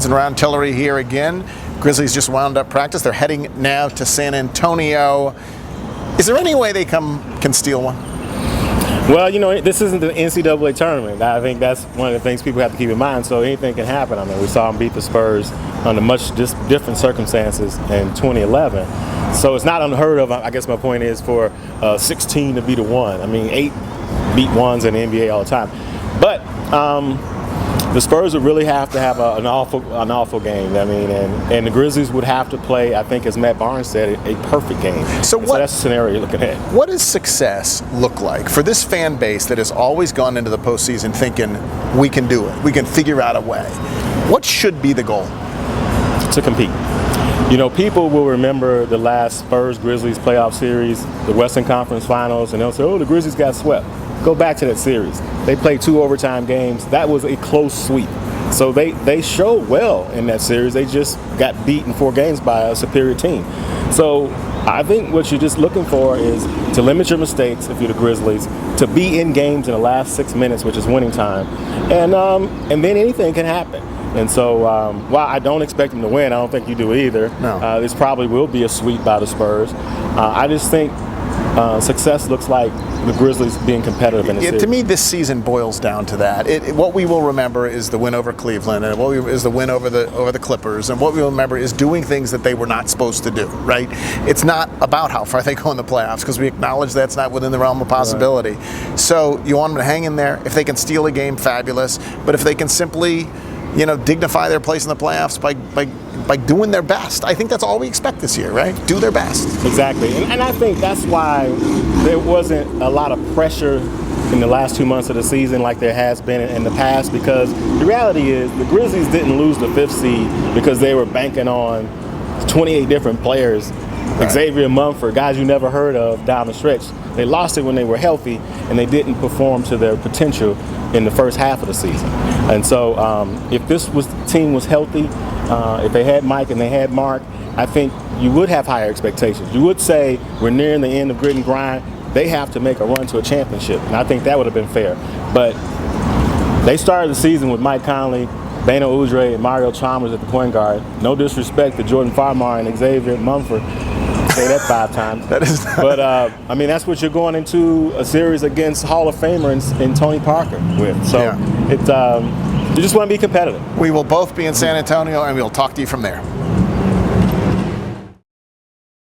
Calkins and Ron Tillery here again. Grizzlies just wound up practice. They're heading now to San Antonio. Is there any way they can steal one? Well, you know, this isn't the NCAA tournament. I think that's one of the things people have to keep in mind. So anything can happen. I mean, we saw them beat the Spurs under much different circumstances in 2011. So it's not unheard of, I guess my point is, for 16 to beat a 1. I mean, 8 beat 1s in the NBA all the time. But the Spurs would really have to have an awful game. I mean, and the Grizzlies would have to play, I think, as Matt Barnes said, a perfect game. So that's the scenario you're looking at. What does success look like for this fan base that has always gone into the postseason thinking we can do it, we can figure out a way? What should be the goal? To compete. You know, people will remember the last Spurs-Grizzlies playoff series, the Western Conference Finals, and they'll say, oh, the Grizzlies got swept. Go back to that series. They played 2 overtime games. That was a close sweep. So they showed well in that series. They just got beat in 4 games by a superior team. So I think what you're just looking for is to limit your mistakes if you're the Grizzlies, to be in games in the last 6 minutes, which is winning time, and then anything can happen. And so, while I don't expect them to win, I don't think you do either. No. This probably will be a sweep by the Spurs. I just think success looks like the Grizzlies being competitive in the series. To me, this season boils down to that. What we will remember is the win over Cleveland, and is the win over the Clippers, and what we will remember is doing things that they were not supposed to do. Right? It's not about how far they go in the playoffs, because we acknowledge that's not within the realm of possibility. Right. So you want them to hang in there. If they can steal a game, fabulous. But if they can simply, dignify their place in the playoffs by doing their best. I think that's all we expect this year, right? Do their best. Exactly. And I think that's why there wasn't a lot of pressure in the last 2 months of the season like there has been in the past, because the reality is the Grizzlies didn't lose the 5th seed because they were banking on 28 different players. Right. Xavier, Mumford, guys you never heard of down the stretch. They lost it when they were healthy, and they didn't perform to their potential in the first half of the season. And so if this team was healthy, if they had Mike and they had Mark, I think you would have higher expectations. You would say we're nearing the end of grit and grind. They have to make a run to a championship, and I think that would have been fair. But they started the season with Mike Conley, Bano Udre, and Mario Chalmers at the point guard. No disrespect to Jordan Farmar and Xavier Mumford. Say that 5 times. That is not. But I mean, that's what you're going into a series against Hall of Famer in Tony Parker with. So you just want to be competitive. We will both be in San Antonio, and we'll talk to you from there.